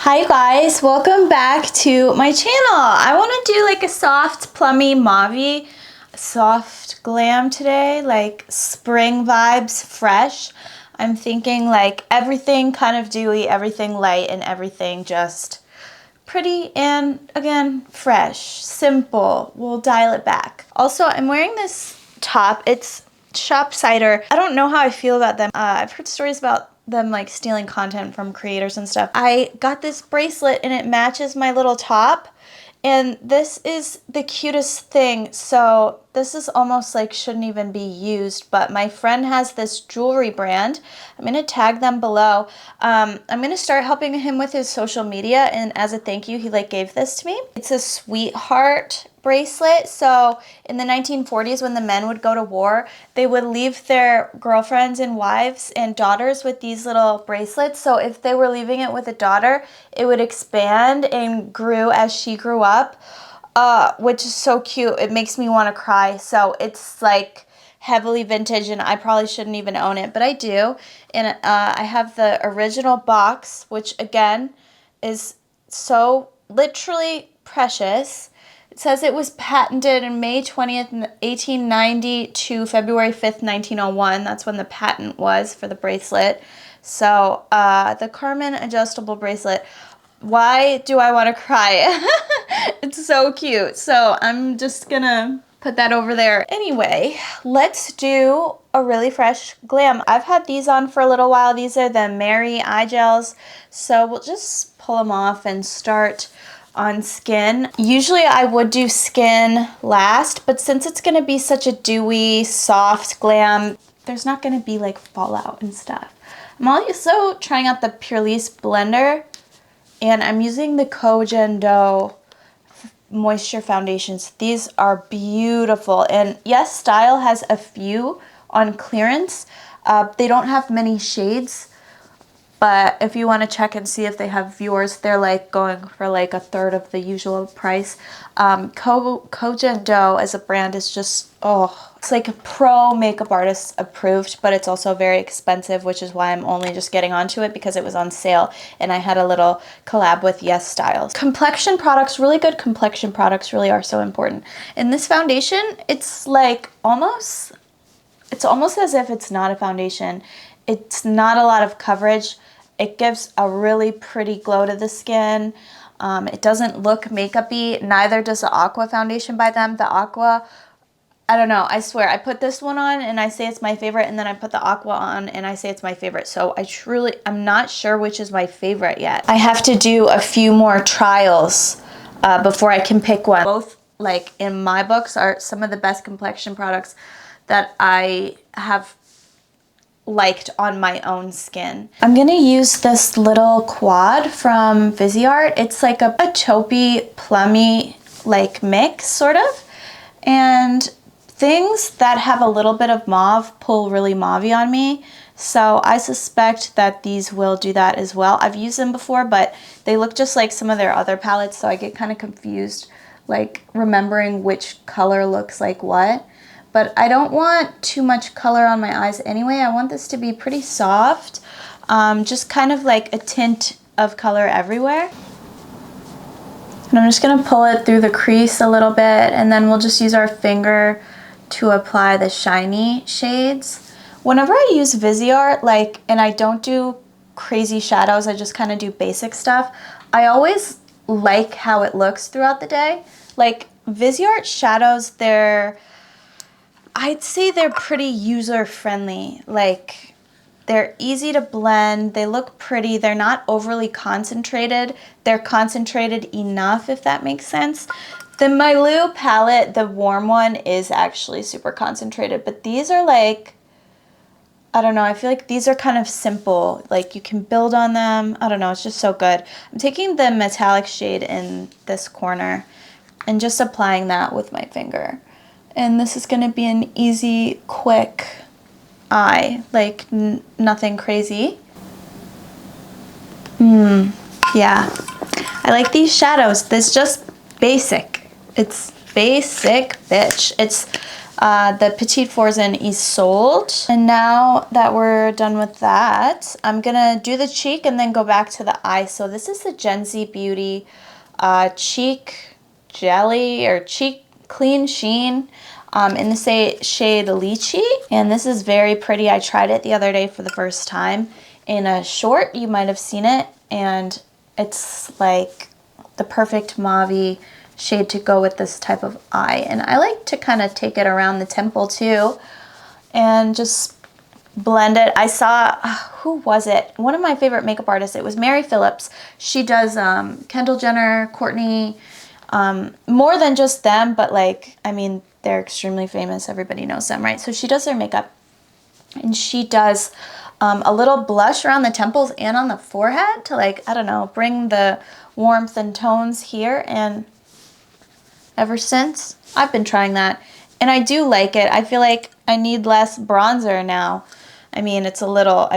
Hi you guys, welcome back to my channel. I want to do like a soft plummy mauve soft glam today, like spring vibes, fresh. I'm thinking like everything kind of dewy, everything light, and everything just pretty and again fresh, simple. We'll dial it back. Also, I'm wearing this top. It's Shop Cider. I don't know how I feel about them. I've heard stories about them like stealing content from creators and stuff. I got this bracelet and it matches my little top, and this is the cutest thing. So this is almost like shouldn't even be used, but my friend has this jewelry brand. I'm gonna tag them below. I'm gonna start helping him with his social media, and as a thank you, he like gave this to me. It's a sweetheart bracelet. So in the 1940s, when the men would go to war, they would leave their girlfriends and wives and daughters with these little bracelets. So if they were leaving it with a daughter, it would expand and grew as she grew up, which is so cute. It makes me want to cry. So it's like heavily vintage, and I probably shouldn't even own it, but I do. And I have the original box, which again is so literally precious. It says it was patented in May 20th, 1890 to February 5th, 1901. That's when the patent was for the bracelet. So the Carmen adjustable bracelet. Why do I want to cry? It's so cute. So I'm just gonna put that over there. Anyway, let's do a really fresh glam. I've had these on for a little while. These are the Mary eye gels. So we'll just pull them off and start on skin. Usually I would do skin last, but since it's gonna be such a dewy, soft glam, there's not gonna be like fallout and stuff. I'm also trying out the Praline blender, and I'm using the Koh Gen Do moisture foundations. These are beautiful, and yes, Style has a few on clearance. They don't have many shades, but if you want to check and see if they have viewers, they're like going for like a third of the usual price. Koh Gen Do as a brand is just, oh, it's like a pro makeup artist approved, but it's also very expensive, which is why I'm only just getting onto it because it was on sale and I had a little collab with Yes Styles. Complexion products, really good complexion products really are so important. In this foundation, it's like almost as if it's not a foundation. It's not a lot of coverage. It gives a really pretty glow to the skin. It doesn't look makeup-y. Neither does the Aqua foundation by them. The Aqua, I don't know. I swear, I put this one on and I say it's my favorite, and then I put the Aqua on and I say it's my favorite. So I'm not sure which is my favorite yet. I have to do a few more trials before I can pick one. Both, like in my books, are some of the best complexion products that I have liked on my own skin. I'm gonna use this little quad from Viseart. It's like a taupey, plummy like mix sort of, and things that have a little bit of mauve pull really mauvey on me, so I suspect that these will do that as well. I've used them before, but they look just like some of their other palettes, so I get kind of confused like remembering which color looks like what. But I don't want too much color on my eyes anyway. I want this to be pretty soft, just kind of like a tint of color everywhere. And I'm just gonna pull it through the crease a little bit, and then we'll just use our finger to apply the shiny shades. Whenever I use Viseart, like, and I don't do crazy shadows, I just kind of do basic stuff, I always like how it looks throughout the day. Like Viseart shadows, I'd say they're pretty user-friendly. Like, they're easy to blend, they look pretty, they're not overly concentrated. They're concentrated enough, if that makes sense. The Milu palette, the warm one, is actually super concentrated, but these are like, I don't know, I feel like these are kind of simple. Like, you can build on them. I don't know, it's just so good. I'm taking the metallic shade in this corner and just applying that with my finger. And this is gonna be an easy, quick eye, like nothing crazy. Yeah, I like these shadows. This just basic. It's basic, bitch. It's the Petit in Isolde. And now that we're done with that, I'm gonna do the cheek and then go back to the eye. So this is the Gen Z Beauty cheek jelly or cheek clean sheen in the shade Lychee. And this is very pretty. I tried it the other day for the first time in a short. You might have seen it, and it's like the perfect mauve shade to go with this type of eye. And I like to kind of take it around the temple too and just blend it. I saw, who was it? One of my favorite makeup artists. It was Mary Phillips. She does Kendall Jenner, Kourtney, more than just them, but like, I mean, they're extremely famous. Everybody knows them, right? So she does their makeup, and she does a little blush around the temples and on the forehead to, like, I don't know, bring the warmth and tones here. And ever since, I've been trying that, and I do like it. I feel like I need less bronzer now. I mean, it's a little,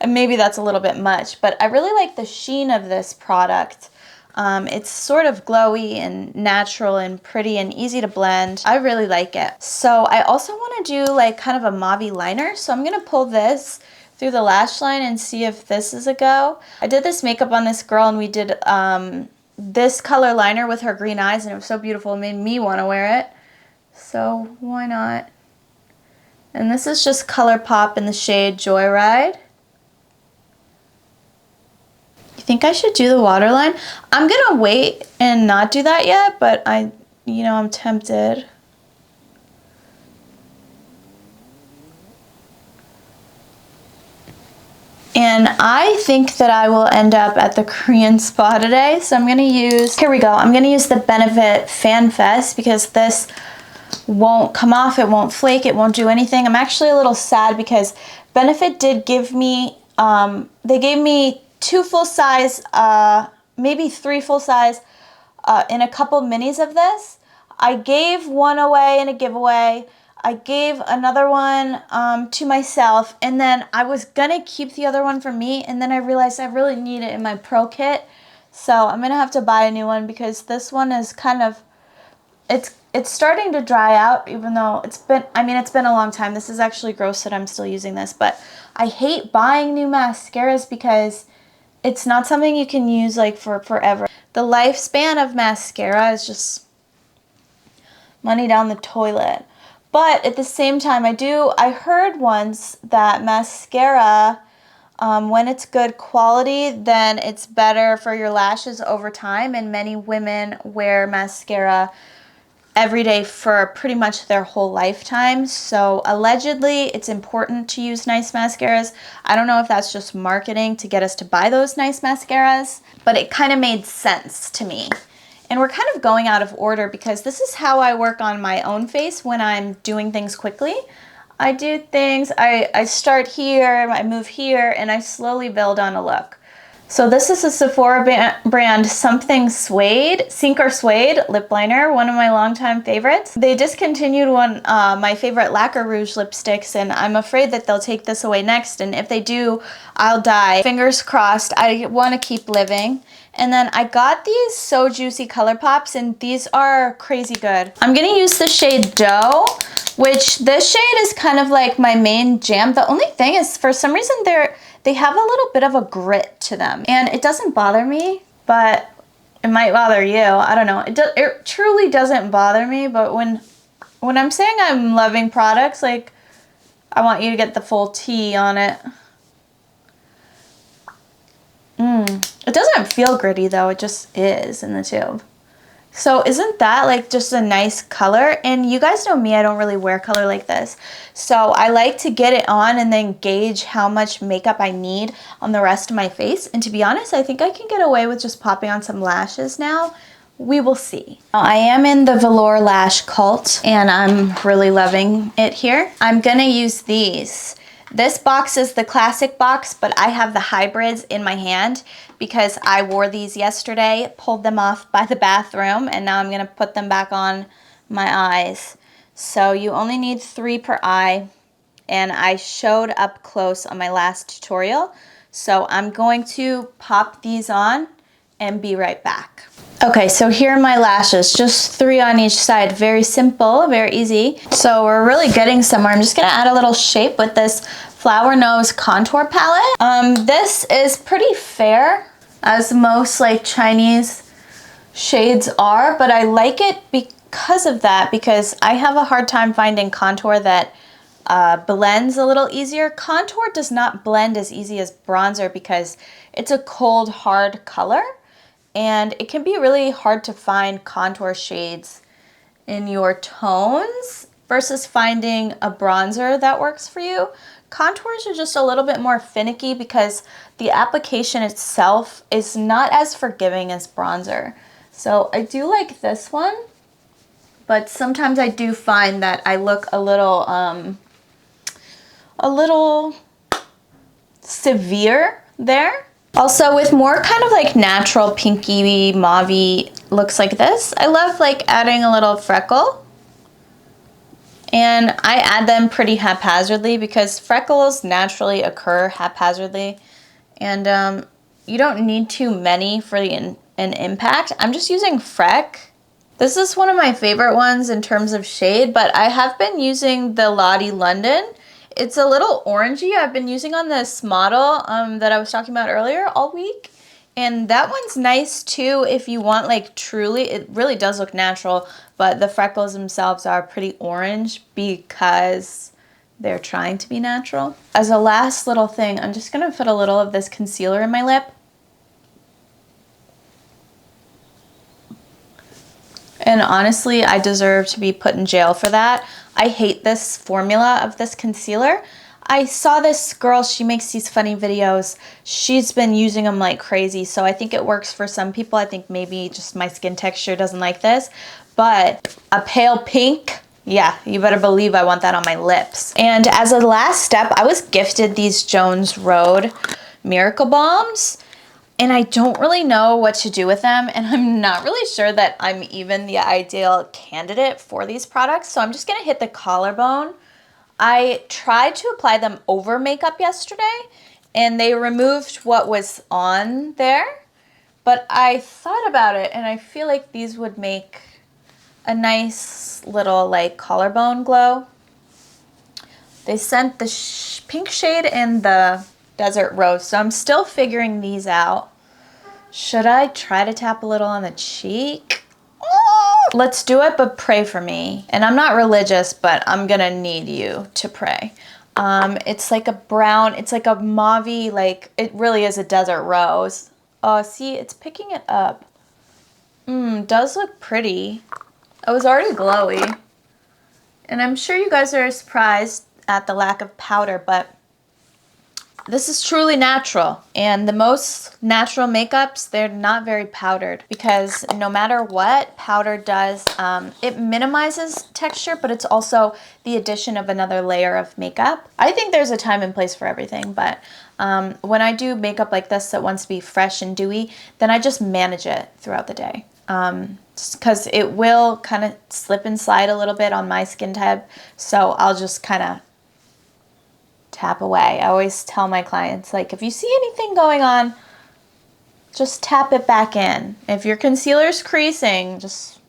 maybe that's a little bit much, but I really like the sheen of this product. It's sort of glowy and natural and pretty and easy to blend. I really like it. So I also want to do like kind of a mauve liner. So I'm going to pull this through the lash line and see if this is a go. I did this makeup on this girl, and we did this color liner with her green eyes, and it was so beautiful. It made me want to wear it. So why not? And this is just ColourPop in the shade Joyride. You think I should do the waterline? I'm gonna wait and not do that yet, but I'm tempted. And I think that I will end up at the Korean spa today. So I'm gonna use, here we go. I'm gonna use the Benefit Fan Fest because this won't come off, it won't flake, it won't do anything. I'm actually a little sad because Benefit did give me, they gave me 2 full size, maybe 3 full size, in a couple minis of this. I gave one away in a giveaway. I gave another one to myself, and then I was gonna keep the other one for me, and then I realized I really need it in my pro kit. So I'm gonna have to buy a new one because this one is kind of, it's starting to dry out, even though it's been a long time. This is actually gross that I'm still using this, but I hate buying new mascaras because it's not something you can use like for forever. The lifespan of mascara is just money down the toilet. But at the same time, I heard once that mascara, when it's good quality, then it's better for your lashes over time, and many women wear mascara every day for pretty much their whole lifetime. So allegedly, it's important to use nice mascaras. I don't know if that's just marketing to get us to buy those nice mascaras, but it kind of made sense to me. And we're kind of going out of order because this is how I work on my own face when I'm doing things quickly. I do things, I start here, I move here, and I slowly build on a look. So this is a Sephora brand Something Suede, Sink or Suede lip liner, one of my longtime favorites. They discontinued my favorite Lacquer Rouge lipsticks, and I'm afraid that they'll take this away next, and if they do, I'll die. Fingers crossed. I want to keep living. And then I got these So Juicy ColourPops, and these are crazy good. I'm gonna use the shade Dough, which this shade is kind of like my main jam. The only thing is, for some reason, they have a little bit of a grit to them, and it doesn't bother me, but it might bother you. I don't know. It truly doesn't bother me, but when I'm saying I'm loving products, like, I want you to get the full tea on it. It doesn't feel gritty though, it just is in the tube. So isn't that like just a nice color? And you guys know me, I don't really wear color like this. So I like to get it on and then gauge how much makeup I need on the rest of my face. And to be honest, I think I can get away with just popping on some lashes now. We will see. I am in the velour lash cult, and I'm really loving it here. I'm gonna use these. This box is the classic box, but I have the hybrids in my hand because I wore these yesterday, pulled them off by the bathroom, and now I'm gonna put them back on my eyes. So you only need 3 per eye, and I showed up close on my last tutorial. So I'm going to pop these on and be right back. Okay, so here are my lashes, just 3 on each side. Very simple, very easy. So we're really getting somewhere. I'm just gonna add a little shape with this Flower Nose contour palette. This is pretty fair, as most like Chinese shades are, but I like it because of that, because I have a hard time finding contour that blends a little easier. Contour does not blend as easy as bronzer because it's a cold, hard color. And it can be really hard to find contour shades in your tones versus finding a bronzer that works for you. Contours are just a little bit more finicky because the application itself is not as forgiving as bronzer. So I do like this one, but sometimes I do find that I look a little severe there. Also, with more kind of like natural pinky mauvey looks like this, I love like adding a little freckle. And I add them pretty haphazardly because freckles naturally occur haphazardly. And you don't need too many for an impact. I'm just using Freck. This is one of my favorite ones in terms of shade, but I have been using the Lottie London. It's a little orangey. I've been using on this model that I was talking about earlier all week. And that one's nice too if you want like truly, it really does look natural, but the freckles themselves are pretty orange because they're trying to be natural. As a last little thing, I'm just gonna put a little of this concealer in my lip. And honestly, I deserve to be put in jail for that. I hate this formula of this concealer. I saw this girl, she makes these funny videos. She's been using them like crazy, so I think it works for some people. I think maybe just my skin texture doesn't like this. But a pale pink, yeah, you better believe I want that on my lips. And as a last step, I was gifted these Jones Road Miracle Balms. And I don't really know what to do with them, and I'm not really sure that I'm even the ideal candidate for these products, so I'm just gonna hit the collarbone. I tried to apply them over makeup yesterday, and they removed what was on there, but I thought about it, and I feel like these would make a nice little like collarbone glow. They sent the pink shade and the Desert Rose, so I'm still figuring these out. Should I try to tap a little on the cheek? Let's do it, but pray for me. And I'm not religious, but I'm gonna need you to pray. It's like a brown, it's like a mauvey, like it really is a Desert Rose. Oh, see, it's picking it up. Does look pretty. It was already glowy. And I'm sure you guys are surprised at the lack of powder, but this is truly natural, and the most natural makeups, they're not very powdered because no matter what powder does, it minimizes texture, but it's also the addition of another layer of makeup. I think there's a time and place for everything, but when I do makeup like this that wants to be fresh and dewy, then I just manage it throughout the day. Because it will kind of slip and slide a little bit on my skin type, so I'll just kind of tap away. I always tell my clients, like, if you see anything going on, just tap it back in. If your concealer's creasing, just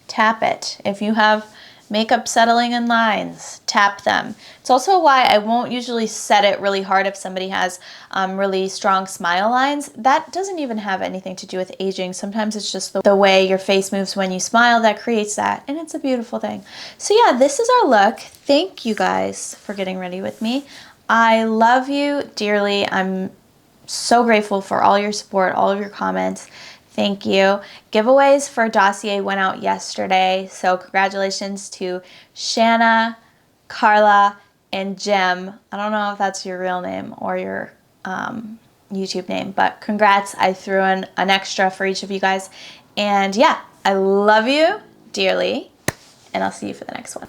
tap it. If you have makeup settling in lines, tap them. It's also why I won't usually set it really hard if somebody has really strong smile lines. That doesn't even have anything to do with aging. Sometimes it's just the way your face moves when you smile that creates that, and it's a beautiful thing. So yeah, this is our look. Thank you guys for getting ready with me. I love you dearly. I'm so grateful for all your support, all of your comments. Thank you. Giveaways for Dossier went out yesterday, so congratulations to Shanna, Carla, and Jem. I don't know if that's your real name or your YouTube name, but congrats. I threw in an extra for each of you guys. And yeah, I love you dearly, and I'll see you for the next one.